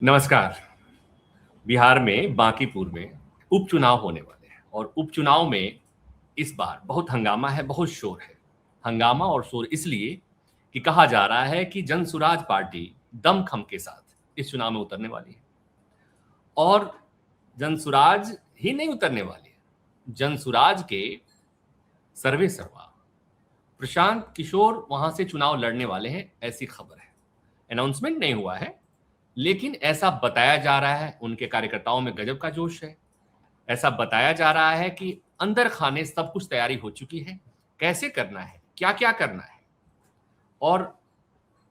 नमस्कार। बिहार में बांकीपुर में उपचुनाव होने वाले हैं और उपचुनाव में इस बार बहुत हंगामा है, बहुत शोर है। हंगामा और शोर इसलिए कि कहा जा रहा है कि जनसुराज पार्टी दमखम के साथ इस चुनाव में उतरने वाली है और जनसुराज ही नहीं उतरने वाली है। जनसुराज के सर्वे सर्वा प्रशांत किशोर वहां से चुनाव लड़ने वाले हैं, ऐसी खबर है। अनाउंसमेंट नहीं हुआ है, लेकिन ऐसा बताया जा रहा है। उनके कार्यकर्ताओं में गजब का जोश है। ऐसा बताया जा रहा है कि अंदर खाने सब कुछ तैयारी हो चुकी है, कैसे करना है, क्या क्या करना है और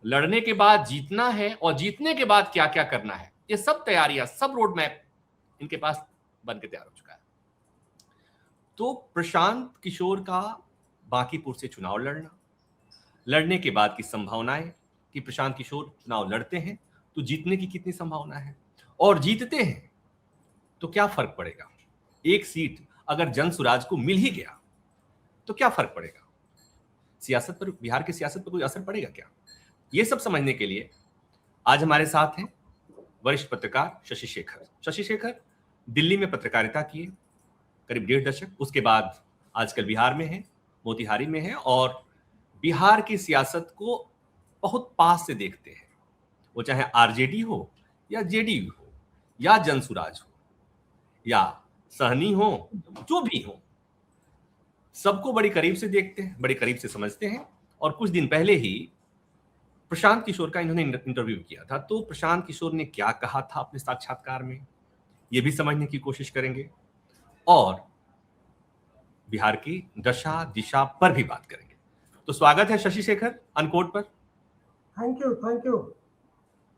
लड़ने के बाद जीतना है और जीतने के बाद क्या क्या करना है, ये सब तैयारियां, सब रोड मैप इनके पास बन के तैयार हो चुका है। तो प्रशांत किशोर का बांकीपुर से चुनाव लड़ने के बाद की संभावनाएं कि प्रशांत किशोर चुनाव लड़ते हैं तो जीतने की कितनी संभावना है, और जीतते हैं तो क्या फर्क पड़ेगा। एक सीट अगर जनसुराज को मिल ही गया तो क्या फर्क पड़ेगा, सियासत पर, बिहार की सियासत पर कोई असर पड़ेगा क्या। ये सब समझने के लिए आज हमारे साथ हैं वरिष्ठ पत्रकार शशि शेखर। शशि शेखर दिल्ली में पत्रकारिता किए करीब 1.5 दशक, उसके बाद आजकल बिहार में है, मोतिहारी में है और बिहार की सियासत को बहुत पास से देखते हैं। वो चाहे आरजेडी हो या जेडीयू हो या जनसुराज हो या सहनी हो, जो भी हो, सबको बड़ी करीब से देखते हैं, बड़ी करीब से समझते हैं। और कुछ दिन पहले ही प्रशांत किशोर का इन्होंने इंटरव्यू किया था, तो प्रशांत किशोर ने क्या कहा था अपने साक्षात्कार में, ये भी समझने की कोशिश करेंगे और बिहार की दशा दिशा पर भी बात करेंगे। तो स्वागत है शशि शेखर अनकोट पर। Thank you, thank you.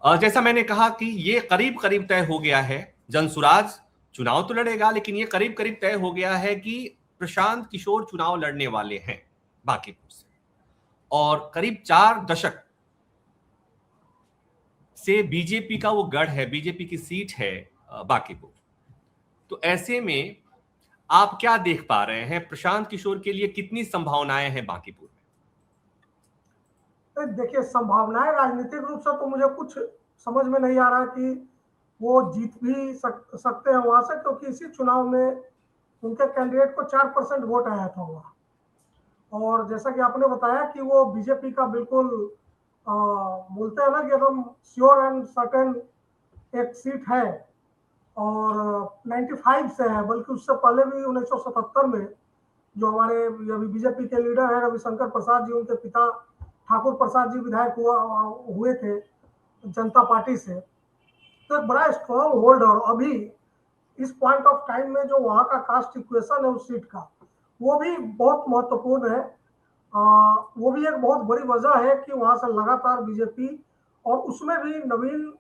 जैसा मैंने कहा कि ये करीब करीब तय हो गया है, जनसुराज चुनाव तो लड़ेगा, लेकिन ये करीब करीब तय हो गया है कि प्रशांत किशोर चुनाव लड़ने वाले हैं बांकीपुर से, और करीब 4 दशक से बीजेपी का वो गढ़ है, बीजेपी की सीट है बांकीपुर। तो ऐसे में आप क्या देख पा रहे हैं, प्रशांत किशोर के लिए कितनी संभावनाएं हैं बांकीपुर में। देखिए, संभावनाएं राजनीतिक रूप से तो मुझे कुछ समझ में नहीं आ रहा कि वो जीत भी सकते हैं वहां से, क्योंकि इसी चुनाव में उनके कैंडिडेट को 4% वोट आया था वहाँ। और जैसा कि आपने बताया कि वो बीजेपी का बिल्कुल बोलते हैं ना कि एकदम श्योर एंड सर्टेन एक सीट है, और 95 से है, बल्कि उससे पहले भी 1977 में जो हमारे अभी बीजेपी के लीडर है रविशंकर प्रसाद जी, उनके पिता ठाकुर प्रसाद जी विधायक हुए थे जनता पार्टी से। तो एक बड़ा स्ट्रॉन्ग होल्ड है। और अभी इस पॉइंट ऑफ टाइम में जो वहाँ का कास्ट इक्वेशन है उस सीट का, वो भी बहुत महत्वपूर्ण है। वो भी एक बहुत बड़ी वजह है कि वहाँ से लगातार बीजेपी, और उसमें भी नवीन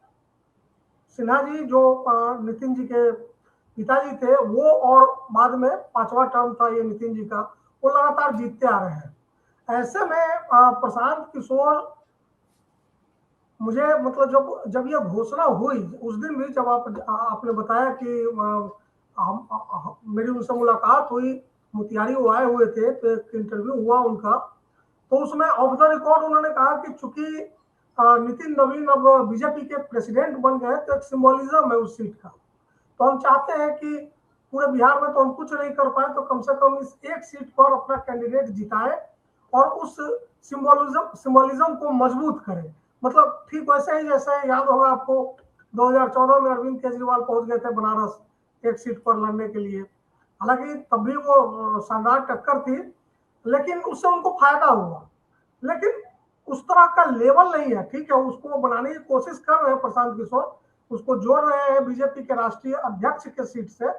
सिन्हा जी जो नितिन जी के पिताजी थे वो, और बाद में 5वां टर्म था ये नितिन जी का, वो लगातार जीतते आ रहे हैं। ऐसे में प्रशांत किशोर, मुझे मतलब जब ये घोषणा हुई उस दिन भी, जब आपने बताया कि मेरी उनसे मुलाकात हुई, मोतिहारी वो आए हुए थे, तो एक इंटरव्यू हुआ उनका, तो उसमें ऑफ द रिकॉर्ड उन्होंने कहा कि चूंकि नितिन नवीन अब बीजेपी के प्रेसिडेंट बन गए, तो एक सिंबोलिज्म है उस सीट का। तो हम चाहते हैं कि पूरे बिहार में तो हम कुछ नहीं कर पाए, तो कम से कम इस एक सीट पर अपना कैंडिडेट जिताए और उस सिंबोलिज्म को मजबूत करें। मतलब ठीक वैसे ही जैसे याद होगा आपको 2014 में अरविंद केजरीवाल पहुंच गए थे बनारस एक सीट पर लड़ने के लिए। हालांकि तब भी वो शानदार टक्कर थी, लेकिन उससे उनको फायदा हुआ। लेकिन उस तरह का लेवल नहीं है, ठीक है, उसको बनाने की कोशिश कर रहे हैं प्रशांत किशोर, उसको जोड़ रहे हैं बीजेपी के राष्ट्रीय अध्यक्ष के सीट से,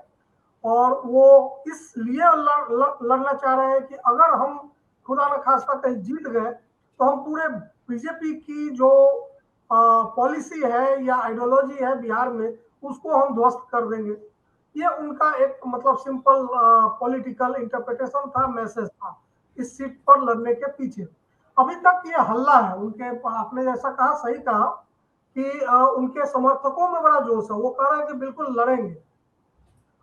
और वो इसलिए लड़ना चाह रहे हैं कि अगर हम खुदा न खास्ता कहीं जीत गए तो हम पूरे बीजेपी की जो पॉलिसी है या आइडियोलॉजी है बिहार में, उसको हम ध्वस्त कर देंगे। ये उनका एक मतलब सिंपल पॉलिटिकल इंटरप्रिटेशन था, मैसेज था इस सीट पर लड़ने के पीछे। अभी तक ये हल्ला है उनके, आपने जैसा कहा, सही कहा कि उनके समर्थकों में बड़ा जोश है, वो कह रहे हैं कि बिल्कुल लड़ेंगे।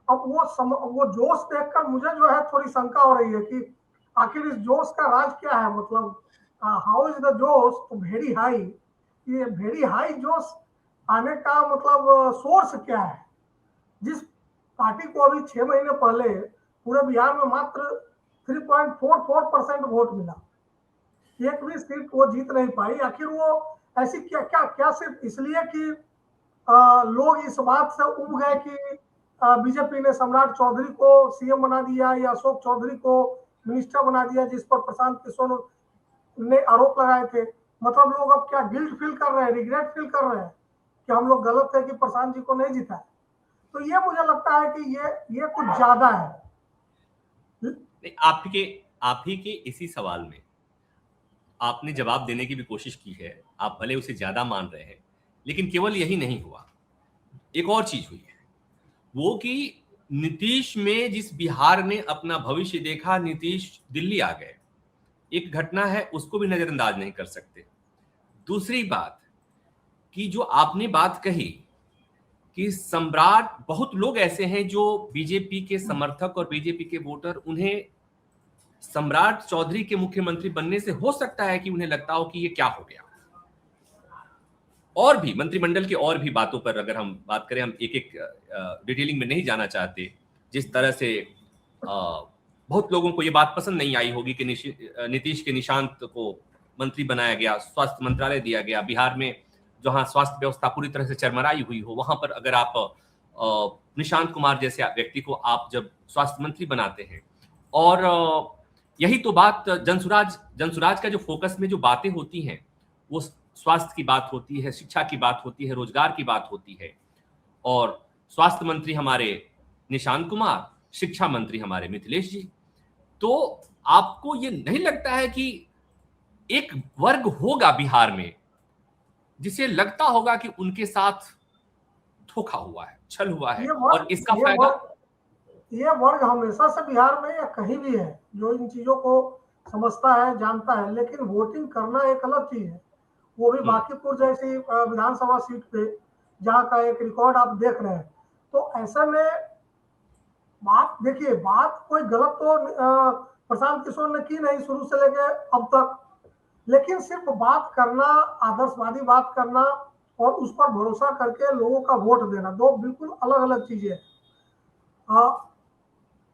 अब वो जोश देखकर मुझे जो है थोड़ी शंका हो रही है कि आखिर इस जोश का राज क्या है। मतलब हाउ इज द जोश वेरी हाई, ये वेरी हाई जोश आने का मतलब सोर्स क्या है? जिस पार्टी को अभी 6 महीने पहले पूरे बिहार में मात्र 3.44% वोट मिला, एक भी सीट वो जीत नहीं पाई। आखिर वो ऐसी क्या क्या क्या सिर्फ इसलिए कि लोग इस बात से उब गए कि बीजेपी ने सम्राट चौधरी को सीएम बना दिया या अशोक चौधरी को मिनिस्टर बना दिया, जिस पर प्रशांत किशोर ने आरोप लगाए थे। मतलब लोग अब क्या गिल्ट फील कर रहे हैं, रिग्रेट फील कर रहे हैं कि हम लोग गलत थे कि प्रशांत जी को नहीं जीता। तो ये मुझे लगता है कि ये कुछ ज्यादा है। आप ही के इसी सवाल में आपने जवाब देने की भी कोशिश की है। आप भले उसे ज्यादा मान रहे हैं, लेकिन केवल यही नहीं हुआ, एक और चीज हुई है, वो कि नीतीश में जिस बिहार ने अपना भविष्य देखा, नीतीश दिल्ली आ गए, एक घटना है, उसको भी नजरअंदाज नहीं कर सकते। दूसरी बात कि जो आपने बात कही कि सम्राट, बहुत लोग ऐसे हैं जो बीजेपी के समर्थक और बीजेपी के वोटर, उन्हें सम्राट चौधरी के मुख्यमंत्री बनने से हो सकता है कि उन्हें लगता हो कि ये क्या हो गया। और भी मंत्रिमंडल की और भी बातों पर अगर हम बात करें, हम एक एक डिटेलिंग में नहीं जाना चाहते। जिस तरह से बहुत लोगों को ये बात पसंद नहीं आई होगी कि नीतीश के निशांत को मंत्री बनाया गया, स्वास्थ्य मंत्रालय दिया गया। बिहार में जहां स्वास्थ्य व्यवस्था पूरी तरह से चरमराई हुई हो, वहां पर अगर आप निशांत कुमार जैसे व्यक्ति को आप जब स्वास्थ्य मंत्री बनाते हैं, और यही तो बात जनसुराज का जो फोकस में जो बातें होती हैं, वो स्वास्थ्य की बात होती है, शिक्षा की बात होती है, रोजगार की बात होती है। और स्वास्थ्य मंत्री हमारे निशांत कुमार, शिक्षा मंत्री हमारे मिथिलेश जी। तो आपको ये नहीं लगता है कि एक वर्ग होगा बिहार में जिसे लगता होगा कि उनके साथ धोखा हुआ है, छल हुआ है, और इसका फायदा? ये वर्ग हमेशा से बिहार में या कहीं भी है जो इन चीजों को समझता है, जानता है, लेकिन वोटिंग करना एक अलग चीज है। वो भी बांकीपुर जैसी विधानसभा सीट पे जहाँ का एक रिकॉर्ड आप देख रहे हैं। तो ऐसे में बात देखिए, बात कोई गलत तो प्रशांत किशोर ने की नहीं शुरू से लेके अब तक, लेकिन सिर्फ बात करना, आदर्शवादी बात करना और उस पर भरोसा करके लोगों का वोट देना, दो बिल्कुल अलग अलग चीजें हैं।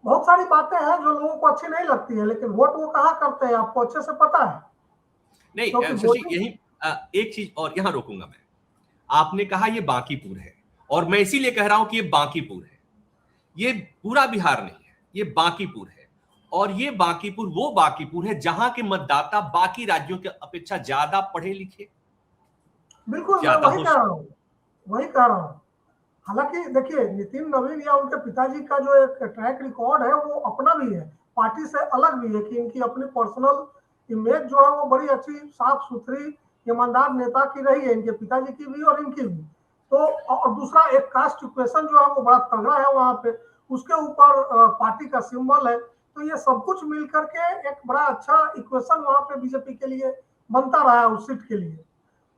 बहुत सारी बातें हैं जो लोगों को अच्छी नहीं लगती है, लेकिन वोट वो कहाँ करते हैं आपको अच्छे से पता है। नहीं शशि, यही एक चीज और यहां रोकूंगा मैं। आपने कहा ये बांकीपुर है, और मैं इसीलिए कह रहा हूं कि ये बांकीपुर है, ये पूरा बिहार नहीं है, ये बांकीपुर है। और ये बांकीपुर वो बांकीपुर है जहां के मतदाता बाकी राज्यों के अपेक्षा ज्यादा पढ़े लिखे, बिल्कुल मैं वही कह रहा हूँ। हालांकि देखिए, नितिन नवीन या उनके पिताजी का जो एक ट्रैक रिकॉर्ड है वो अपना भी है, पार्टी से अलग भी है, कि इनकी अपनी पर्सनल इमेज जो है वो बड़ी अच्छी, साफ सुथरी, ईमानदार नेता की रही है, इनके पिताजी की भी और इनकी भी। तो और दूसरा, एक कास्ट इक्वेशन जो है वो बड़ा तगड़ा है वहां पे, उसके ऊपर पार्टी का सिंबल है। तो ये सब कुछ मिलकर के एक बड़ा अच्छा इक्वेशन वहां पे बीजेपी के लिए बनता रहा है उस सीट के लिए।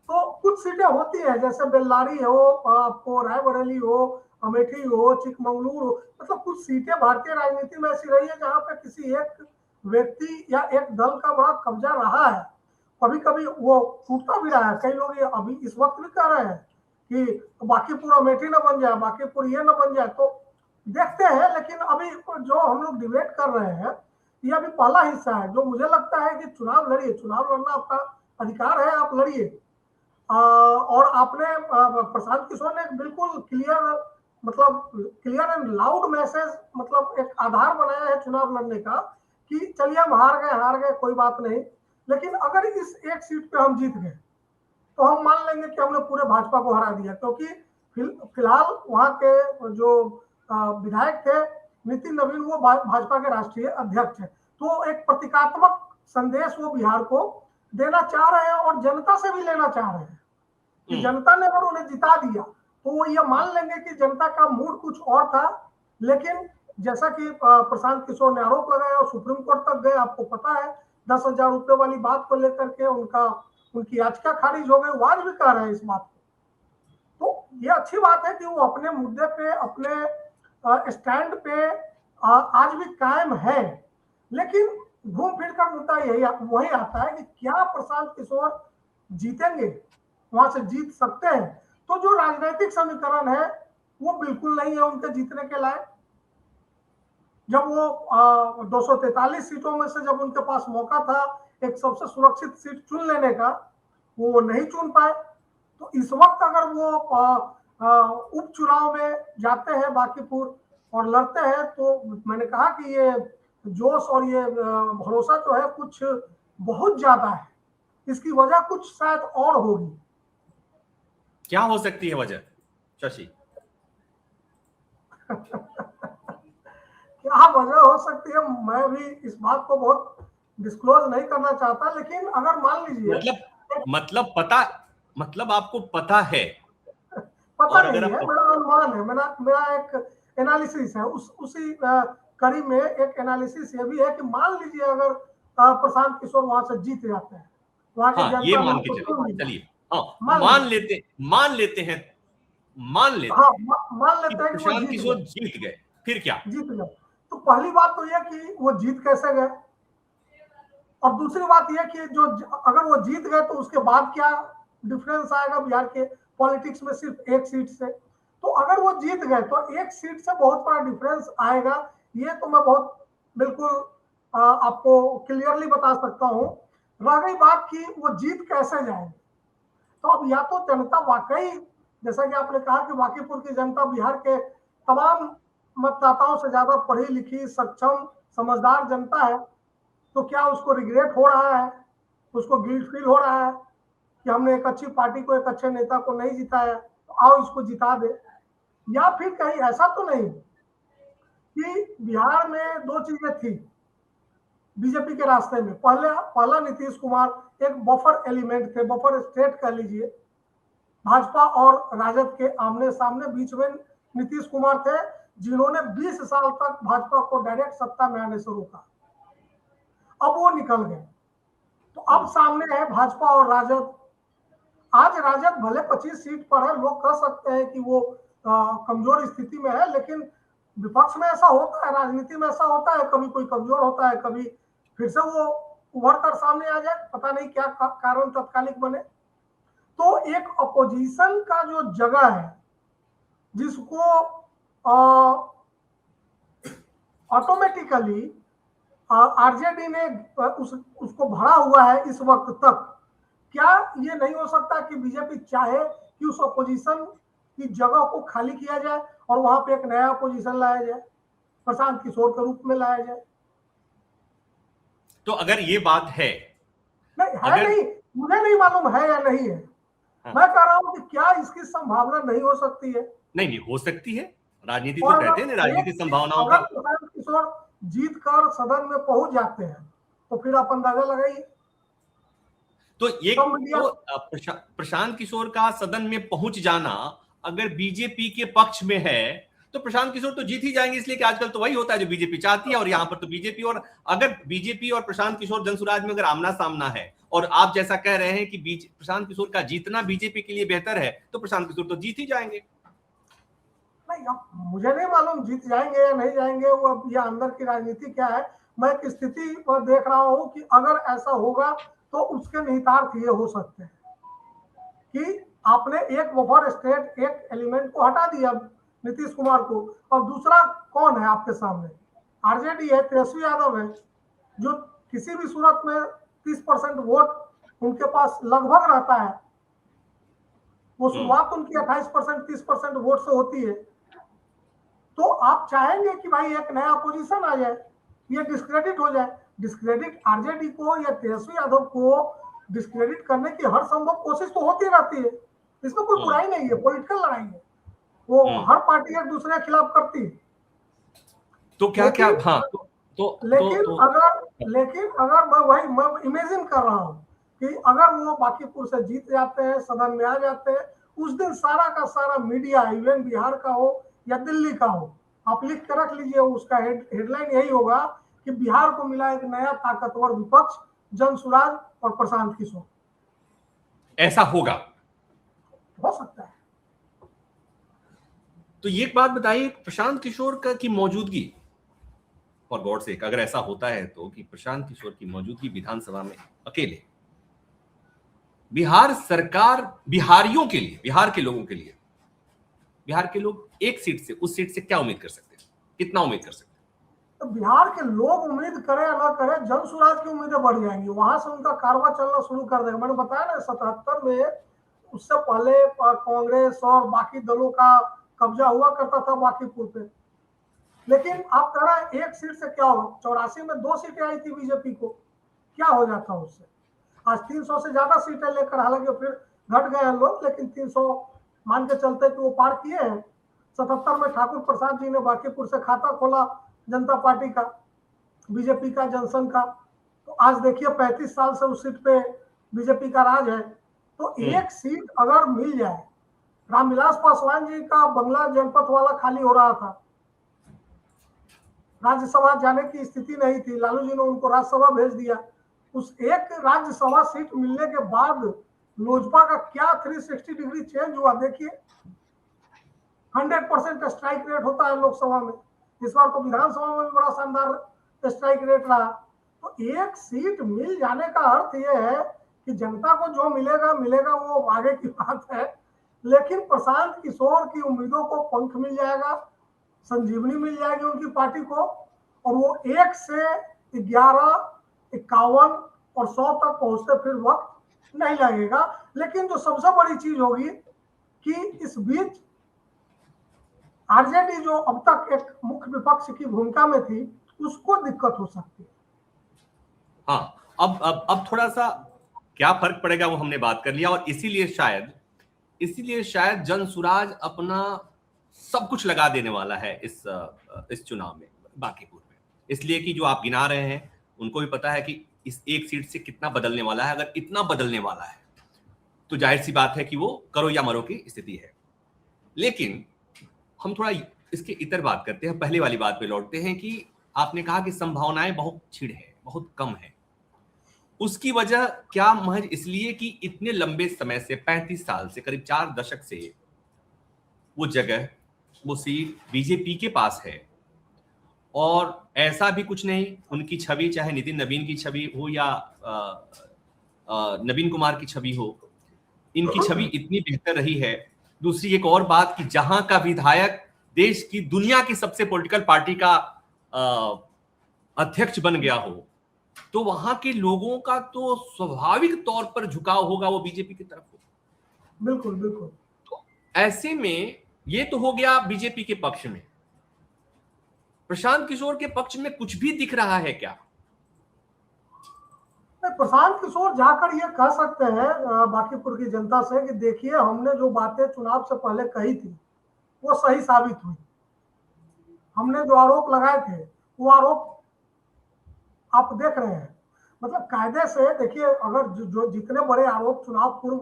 तो कुछ सीटें होती है, जैसे बेल्लारी हो, आपको रायबरेली हो, अमेठी हो, चिकमंगलुरु हो, मतलब कुछ सीटें भारतीय राजनीति में ऐसी रही है जहां पे किसी एक व्यक्ति या एक दल का बड़ा कब्जा रहा है। कभी कभी वो टूटता भी रहा है। कई लोग ये अभी इस वक्त भी कह रहे हैं कि बांकीपुर अमेठी न बन जाए, बांकीपुर ये न बन जाए। तो देखते हैं, लेकिन अभी जो हम लोग डिबेट कर रहे हैं ये अभी पहला हिस्सा है। जो मुझे लगता है कि चुनाव लड़िए, चुनाव लड़ना आपका अधिकार है, आप लड़िए। और आपने प्रशांत किशोर ने बिल्कुल क्लियर एंड लाउड मैसेज, मतलब एक आधार बनाया है चुनाव लड़ने का, कि चलिए हम हार गए कोई बात नहीं, लेकिन अगर इस एक सीट पे हम जीत गए तो हम मान लेंगे कि हमने पूरे भाजपा को हरा दिया, क्योंकि फिलहाल वहां के जो विधायक थे नितिन नवीन, वो भाजपा के राष्ट्रीय अध्यक्ष है। तो एक प्रतीकात्मक संदेश वो बिहार को देना चाह रहे हैं और जनता से भी लेना चाह रहे हैं कि जनता ने अगर उन्हें जिता दिया तो वो ये मान लेंगे कि जनता का मूड कुछ और था। लेकिन जैसा कि प्रशांत किशोर ने आरोप लगाया और सुप्रीम कोर्ट तक गए, आपको पता है 10,000 रुपए वाली बात को लेकर के उनकी याचिका खारिज हो गई, वो आज भी कह रहे हैं इस बात को। तो ये अच्छी बात है कि वो अपने मुद्दे पे, अपने स्टैंड पे आज भी कायम है। लेकिन घूम फिर कर मुद्दा वही आता है कि क्या प्रशांत किशोर जीतेंगे, वहां से जीत सकते हैं? तो जो राजनीतिक समीकरण है वो बिल्कुल नहीं है उनके जीतने के लायक। जब वो 243 सीटों में से जब उनके पास मौका था एक सबसे सुरक्षित सीट चुन लेने का, वो नहीं चुन पाए। तो इस वक्त अगर वो उपचुनाव में जाते हैं बांकीपुर और लड़ते हैं, तो मैंने कहा कि ये जोश और ये भरोसा जो है कुछ बहुत ज्यादा है। इसकी वजह कुछ शायद और होगी। क्या हो सकती है वजह शशि? क्या वजह हो सकती है, मैं भी इस बात को बहुत डिस्क्लोज नहीं करना चाहता, लेकिन अगर मान लीजिए मतलब आपको पता है, पता और अगर नहीं है, आपको मेरा अनुमान है, मेरा एक एनालिसिस है, उसी कड़ी में एक एनालिसिस ये भी है कि मान लीजिए अगर प्रशांत किशोर वहां से जीत जाते हैं, वहां की हाँ, ये जनता मान में के चलिए, हाँ, मान मान लीजिए, लेते हैं हाँ मान कि लेते हैं कि वो प्रशांत जीत किशोर गए, जीत गए, फिर क्या? जीत गए। तो पहली बात तो यह कि वो जीत कैसे गए, और दूसरी बात यह कि जो अगर वो जीत गए तो उसके बाद क्या डिफरेंस आएगा बिहार के पॉलिटिक्स में सिर्फ एक सीट से। तो अगर वो जीत गए तो एक सीट से बहुत बड़ा डिफरेंस आएगा, ये तो मैं बहुत बिल्कुल आपको क्लियरली बता सकता हूँ। रह गई बात कि वो जीत कैसे जाएंगे, तो अब या तो जनता वाकई, जैसा कि आपने कहा कि बांकीपुर की जनता बिहार के तमाम मतदाताओं से ज्यादा पढ़ी लिखी सक्षम समझदार जनता है, तो क्या उसको रिग्रेट हो रहा है, उसको गिल्ट फील हो रहा है कि हमने एक अच्छी पार्टी को, एक अच्छे नेता को नहीं जिताया, तो आओ इसको जिता दे। या फिर कहीं ऐसा तो नहीं कि बिहार में दो चीजें थी बीजेपी के रास्ते में, पहला नीतीश कुमार एक बफर एलिमेंट थे, बफर स्टेट कह लीजिए, भाजपा और राजद के आमने सामने, बीच में नीतीश कुमार थे जिन्होंने 20 साल तक भाजपा को डायरेक्ट सत्ता में आने से रोका। अब वो निकल गए, तो अब सामने है भाजपा और राजद। आज राजद भले 25 सीट पर है, लोग कह सकते हैं कि वो कमजोर स्थिति में है, लेकिन विपक्ष में ऐसा होता है, राजनीति में ऐसा होता है, कभी कोई कमजोर होता है, कभी फिर से वो उभर कर सामने आ जाए, पता नहीं क्या कारण तत्कालिक बने। तो एक अपोजिशन का जो जगह है जिसको ऑटोमेटिकली आरजेडी ने उसको भरा हुआ है इस वक्त तक, क्या ये नहीं हो सकता कि बीजेपी चाहे कि उस अपोजिशन की जगह को खाली किया जाए और वहां पे एक नया अपोजिशन लाया जाए, प्रशांत किशोर के रूप में लाया जाए? तो अगर ये बात है, नहीं है, नहीं मुझे नहीं मालूम है या नहीं है। हाँ, मैं कह रहा हूं कि क्या इसकी संभावना नहीं हो सकती है? नहीं हो सकती है, राजनीति तो और कहते हैं ना, राजनीति संभावनाओं का। अगर प्रशांत किशोर जीत कर सदन में पहुंच जाते हैं तो फिर आप अंदाजा लगाइए। तो प्रशांत किशोर का सदन में पहुंच जाना अगर बीजेपी के पक्ष में है तो प्रशांत किशोर तो जीत ही जाएंगे, इसलिए कि आजकल तो वही होता है जो बीजेपी चाहती है, और यहां पर तो बीजेपी, और अगर बीजेपी और प्रशांत किशोर जनसुराज में अगर आमना सामना है और आप जैसा कह रहे हैं कि प्रशांत किशोर का जीतना बीजेपी के लिए बेहतर है, तो प्रशांत किशोर तो जीत ही जाएंगे। नहीं, अब मुझे नहीं मालूम जीत जाएंगे या नहीं जाएंगे, वो अब यह अंदर की राजनीति क्या है। मैं एक स्थिति पर देख रहा हूं कि अगर ऐसा होगा तो उसके निहितार्थ ये हो सकते हैं कि आपने एक बफर स्टेट, एक एलिमेंट को हटा दिया नीतीश कुमार को, और दूसरा कौन है आपके सामने? आरजेडी है, तेजस्वी यादव है, जो किसी भी सूरत में 30% वोट उनके पास लगभग रहता है। वो शुरुआत उनकी 28% 30% वोट से होती है। तो आप चाहेंगे कि भाई एक नया पोजीशन आ जाए, ये डिस्क्रेडिट हो जाए। डिस्क्रेडिट आरजेडी को या तेजस्वी यादव को डिस्क्रेडिट करने की हर संभव कोशिश तो होती रहती है, इसमें कोई बुराई नहीं है, पॉलिटिकल लड़ाई है, वो हर पार्टी एक दूसरे के खिलाफ करती है। तो क्या क्या, हाँ, लेकिन अगर मैं इमेजिन कर रहा हूं कि अगर वो बांकीपुर से जीत जाते हैं, सदन में आ जाते हैं, उस दिन सारा का सारा मीडिया, इवन बिहार का हो या दिल्ली का हो, आप लिख के रख लीजिए, उसका हेडलाइन यही होगा कि बिहार को मिला एक नया ताकतवर विपक्ष, जनसुराज और प्रशांत किशोर। ऐसा होगा, हो सकता है। तो ये एक बात बताइए, प्रशांत किशोर का की मौजूदगी, और गॉड से अगर ऐसा होता है तो, कि प्रशांत किशोर की मौजूदगी विधानसभा में अकेले, बिहार सरकार बिहारियों के लिए, बिहार के लोगों के लिए, बिहार के लोग एक सीट से, उस सीट से क्या उम्मीद कर सकते हैं, कितना उम्मीद कर सकते हैं? तो बिहार के लोग उम्मीद करें या ना करें, जन सुराज की उम्मीदें बढ़ जाएंगी, वहां से उनका कारवा चलना शुरू कर देगा। मैंने बताया ना 77 में, उससे पहले कांग्रेस और बाकी दलों का कब्जा हुआ करता था बाकीपुर पे। लेकिन आप कह रहे हैं एक सीट से क्या होगा? 84 में 2 सीटें आई थी बीजेपी को, क्या हो जाता उससे? आज 300 से ज्यादा सीटें लेकर, हालांकि फिर घट गए हैं लोग, लेकिन 300 मान के चलते कि वो पार किए हैं। 77 में ठाकुर प्रसाद जी ने बांकीपुर से खाता खोला जनता पार्टी का, बीजेपी का, जनसंघ का। तो आज देखिए 35 साल से उस सीट पे बीजेपी का राज है। तो एक सीट अगर मिल जाए, रामविलास पासवान जी का बंगला जनपथ वाला खाली हो रहा था, राज्यसभा जाने की स्थिति नहीं थी, लालू जी ने उनको राज्यसभा भेज दिया। उस एक राज्यसभा सीट मिलने के बाद लोजपा का क्या 360 डिग्री चेंज हुआ देखिए। 100% स्ट्राइक रेट होता है लोकसभा में, इस बार तो विधानसभा में भी बड़ा शानदार स्ट्राइक रेट रहा। तो एक सीट मिल जाने का अर्थ यह है कि जनता को जो मिलेगा मिलेगा, वो आगे की बात है। लेकिन प्रशांत किशोर की उम्मीदों को पंख मिल जाएगा, संजीवनी मिल जाएगी उनकी पार्टी को, और वो 1 से 11, 51 और 100 तक पहुंचते फिर वक्त नहीं लगेगा। लेकिन जो सबसे बड़ी चीज होगी कि इस बीच आरजेडी जो अब तक एक मुख्य विपक्ष की भूमिका में थी, उसको दिक्कत हो सकती है। हाँ, अब थोड़ा सा क्या फर्क पड़ेगा वो हमने बात कर लिया, और इसीलिए शायद जनसुराज अपना सब कुछ लगा देने वाला है इस चुनाव में, बांकीपुर में। इसलिए कि जो आप गिना रहे हैं, उनको भी पता है कि इस एक सीट से कितना बदलने वाला है। अगर इतना बदलने वाला है तो जाहिर सी बात है कि वो करो या मरो की स्थिति है। लेकिन हम थोड़ा इसके इतर बात करते हैं, पहले वाली बात पे लौटते हैं कि आपने कहा कि संभावनाएं बहुत छिड़ है, बहुत कम है। उसकी वजह क्या महज इसलिए कि इतने लंबे समय से, 35 साल से, करीब 4 दशक से वो जगह, वो सीट बीजेपी के पास है, और ऐसा भी कुछ नहीं, उनकी छवि, चाहे नितिन नवीन की छवि हो या नवीन कुमार की छवि हो, इनकी छवि इतनी बेहतर रही है। दूसरी एक और बात कि जहां का विधायक देश की, दुनिया की सबसे पॉलिटिकल पार्टी का अध्यक्ष बन गया हो, तो वहां के लोगों का तो स्वाभाविक तौर पर झुकाव होगा वो बीजेपी की तरफ हो। बिल्कुल बिल्कुल। तो ऐसे में ये तो हो गया बीजेपी के पक्ष में। प्रशांत किशोर के पक्ष में कुछ भी दिख रहा है क्या? प्रशांत किशोर जाकर ये कह सकते हैं बांकीपुर की जनता से कि देखिए, हमने जो बातें चुनाव से पहले कही थी वो सही साबित हुई। हमने जो आरोप लगाए थे वो आरोप आप देख रहे हैं। मतलब कायदे से देखिए, अगर जो जितने बड़े आरोप चुनाव पूर्व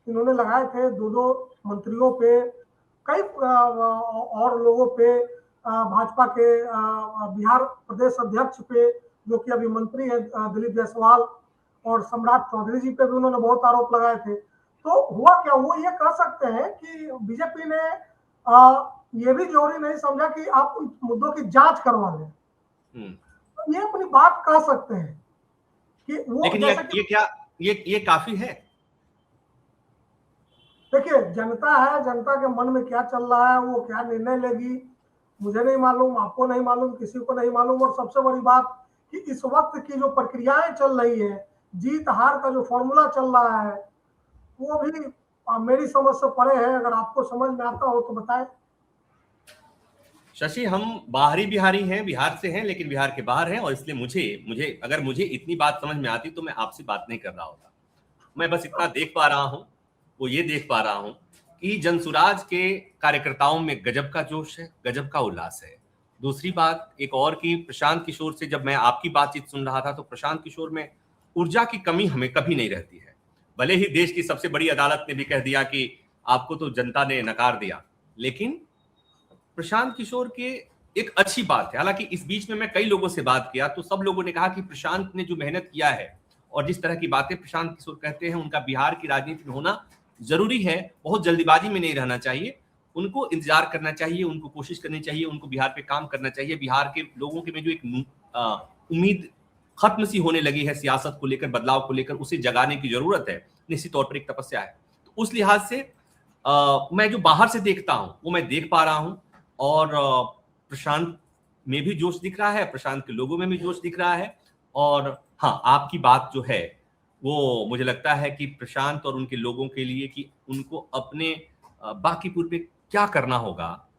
इन्होंने लगाए थे, 2-2 मंत्रियों पे, कई और लोगों पे, भाजपा के बिहार प्रदेश अध्यक्ष पे जो कि अभी मंत्री है दिलीप जायसवाल, और सम्राट चौधरी जी पे भी उन्होंने बहुत आरोप लगाए थे। तो हुआ क्या, वो ये कह सकते हैं कि बीजेपी ने ये भी जरूरी नहीं समझा कि आप उन मुद्दों की जांच करवा लें। तो ये अपनी बात कह सकते हैं कि वो, लेकिन ये क्या ये काफी है? देखिए, जनता है, जनता के मन में क्या चल रहा है, वो क्या निर्णय लेगी, मुझे नहीं मालूम, आपको नहीं मालूम, किसी को नहीं मालूम। और सबसे बड़ी बात कि इस वक्त की जो प्रक्रियाएं चल रही है, जीत हार का जो फॉर्मूला चल रहा है, वो भी मेरी समझ से परे है। अगर आपको समझ में आता हो तो बताएं। शशि, हम बाहरी बिहारी हैं, बिहार से हैं, लेकिन बिहार के बाहर हैं, और इसलिए मुझे अगर मुझे इतनी बात समझ में आती तो मैं आपसे बात नहीं कर रहा होता। मैं बस इतना देख पा रहा हूं, वो ये देख पा रहा हूं कि जनसुराज के कार्यकर्ताओं में गजब का जोश है, गजब का उल्लास है। दूसरी बात एक और कि प्रशांत किशोर से जब मैं आपकी बातचीत सुन रहा था, तो प्रशांत किशोर में ऊर्जा की कमी हमें कभी नहीं रहती है। भले ही देश की सबसे बड़ी अदालत ने भी कह दिया कि आपको तो जनता ने नकार दिया, लेकिन प्रशांत किशोर के एक अच्छी बात है। हालांकि इस बीच में मैं कई लोगों से बात किया तो सब लोगों ने कहा कि प्रशांत ने जो मेहनत किया है और जिस तरह की बातें प्रशांत किशोर कहते हैं, उनका बिहार की राजनीति में होना जरूरी है। बहुत जल्दीबाजी में नहीं रहना चाहिए, उनको इंतजार करना चाहिए, उनको कोशिश करनी चाहिए, उनको बिहार पे काम करना चाहिए। बिहार के लोगों के में जो एक उम्मीद खत्म सी होने लगी है सियासत को लेकर, बदलाव को लेकर, उसे जगाने की जरूरत है। निश्चित तौर पर एक तपस्या है। तो उस लिहाज से मैं जो बाहर से देखता हूं वो मैं देख पा रहा हूं, और प्रशांत में भी जोश दिख रहा है, प्रशांत के लोगों में भी जोश दिख रहा है। और हाँ, आपकी बात जो है वो मुझे लगता है कि प्रशांत और उनके लोगों के लिए कि उनको अपने बांकीपुर पे क्या करना होगा,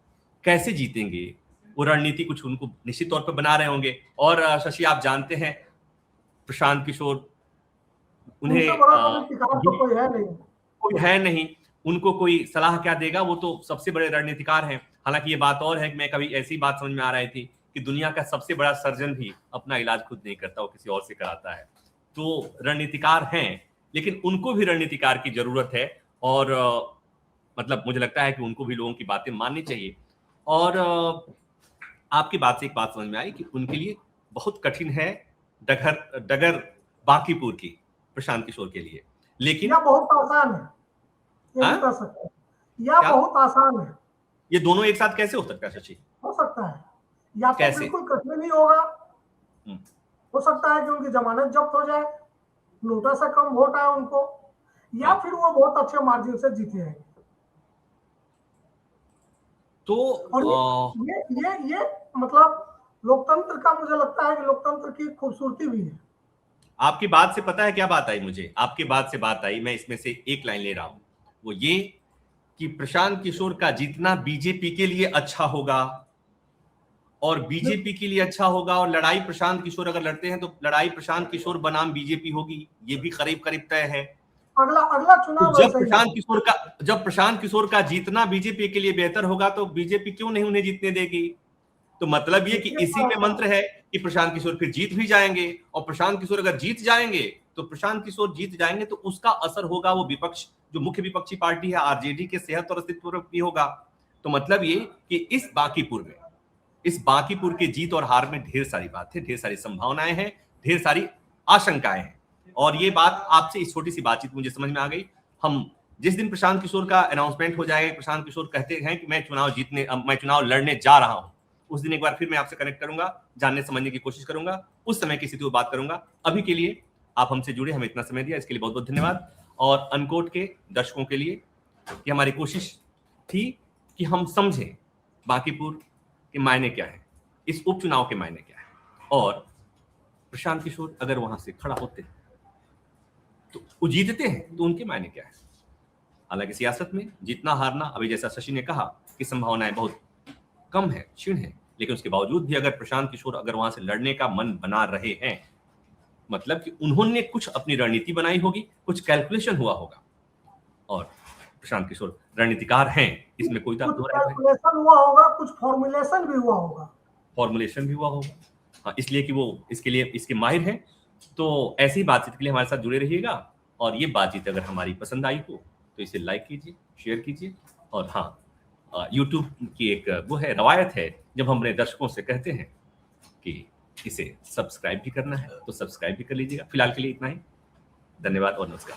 कैसे जीतेंगे, वो रणनीति कुछ उनको निश्चित तौर पर बना रहे होंगे। और शशि, आप जानते हैं प्रशांत किशोर, उन्हें उनसे बड़ा रणनीतिकार तो कोई है नहीं। कोई है नहीं, उनको कोई सलाह क्या देगा, वो तो सबसे बड़े रणनीतिकार हैं। हालांकि ये बात और है कि मैं कभी ऐसी बात समझ में आ रही थी कि दुनिया का सबसे बड़ा सर्जन भी अपना इलाज खुद नहीं करता, वो किसी और से कराता है। तो रणनीतिकार हैं, लेकिन उनको भी रणनीतिकार की जरूरत है। और मतलब मुझे लगता है कि उनको भी लोगों की बातें माननी चाहिए। और आपकी बात से एक बात समझ में आई कि उनके लिए बहुत कठिन है डगर डगर बांकीपुर की, प्रशांत किशोर के लिए। लेकिन यह बहुत आसान है, ये भी कर सकते हैं। यह बहुत आसान है। ये दोनों एक साथ कैसे हो सकता है शशि? हो सकता है, या तो कैसे? बिल्कुल कठिन नहीं होगा, हो सकता है कि उनकी जमानत जब्त हो जाए, नोटा से कम वोट आए उनको, या फिर वो बहुत अच्छे मार्जिन से जीते हैं। तो और ये मतलब लोकतंत्र का, मुझे लगता है कि लोकतंत्र की खूबसूरती भी है। आपकी बात से पता है क्या बात आई मुझे? आपकी बात से बात आई, मैं इसमें से एक लाइन ले रहा हूं, वो ये कि प्रशांत किशोर का जीतना बीजेपी के लिए अच्छा होगा, और बीजेपी के लिए अच्छा होगा, और लड़ाई प्रशांत किशोर अगर लड़ते हैं तो लड़ाई प्रशांत किशोर बनाम बीजेपी होगी, ये भी करीब करीब तय है। अगला चुनाव तो जब प्रशांत किशोर का जीतना बीजेपी के लिए बेहतर होगा तो बीजेपी क्यों नहीं उन्हें जीतने देगी? तो मतलब ये कि इसी में मंत्र है कि प्रशांत किशोर फिर जीत भी जाएंगे, और प्रशांत किशोर अगर जीत जाएंगे तो उसका असर होगा वो विपक्ष, जो मुख्य विपक्षी पार्टी है आरजेडी के सेहत और अस्तित्व पर भी होगा। तो मतलब ये कि इस बांकीपुर के जीत और हार में ढेर सारी बातें, ढेर सारी संभावनाएं हैं, ढेर सारी आशंकाएं हैं। और ये बात आपसे इस छोटी सी बातचीत मुझे समझ में आ गई। हम जिस दिन प्रशांत किशोर का अनाउंसमेंट हो जाएगा, प्रशांत किशोर कहते हैं कि मैं चुनाव लड़ने जा रहा हूं, उस दिन एक बार फिर मैं आपसे कनेक्ट करूंगा, जानने समझने की कोशिश करूंगा, उस समय की स्थिति को बात करूंगा। अभी के लिए आप हमसे जुड़े, हमें इतना समय दिया, इसके लिए बहुत बहुत धन्यवाद। और अनकोट के दर्शकों के लिए कि हमारी कोशिश थी कि हम समझें बांकीपुर के मायने क्या है, इस उपचुनाव के मायने क्या है, और प्रशांत किशोर अगर वहां से खड़ा होते तो वो जीतते हैं तो उनके मायने क्या है। हालांकि सियासत में जीतना हारना, अभी जैसा शशि ने कहा कि संभावनाएं बहुत कम है, क्षीण है, लेकिन उसके बावजूद भी अगर प्रशांत किशोर अगर वहां से लड़ने का मन बना रहे हैं, मतलब कि उन्होंने कुछ अपनी रणनीति बनाई होगी, कुछ कैलकुलेशन हुआ होगा, और प्रशांत किशोर रणनीतिकार हैं, इसमें कोई दो राय नहीं। कैलकुलेशन हुआ होगा, कुछ फॉर्मुलेशन भी हुआ होगा। हाँ, इसलिए कि वो इसके लिए इसके माहिर हैं। तो ऐसी बातचीत के लिए हमारे साथ जुड़े रहिएगा, और ये बातचीत अगर हमारी पसंद आई हो तो इसे लाइक कीजिए, शेयर कीजिए। और हाँ, यूट्यूब की एक वो है, रवायत है, जब हम अपने दर्शकों से कहते हैं कि इसे सब्सक्राइब भी करना है तो सब्सक्राइब भी कर लीजिएगा। फिलहाल के लिए इतना ही, धन्यवाद और नमस्कार।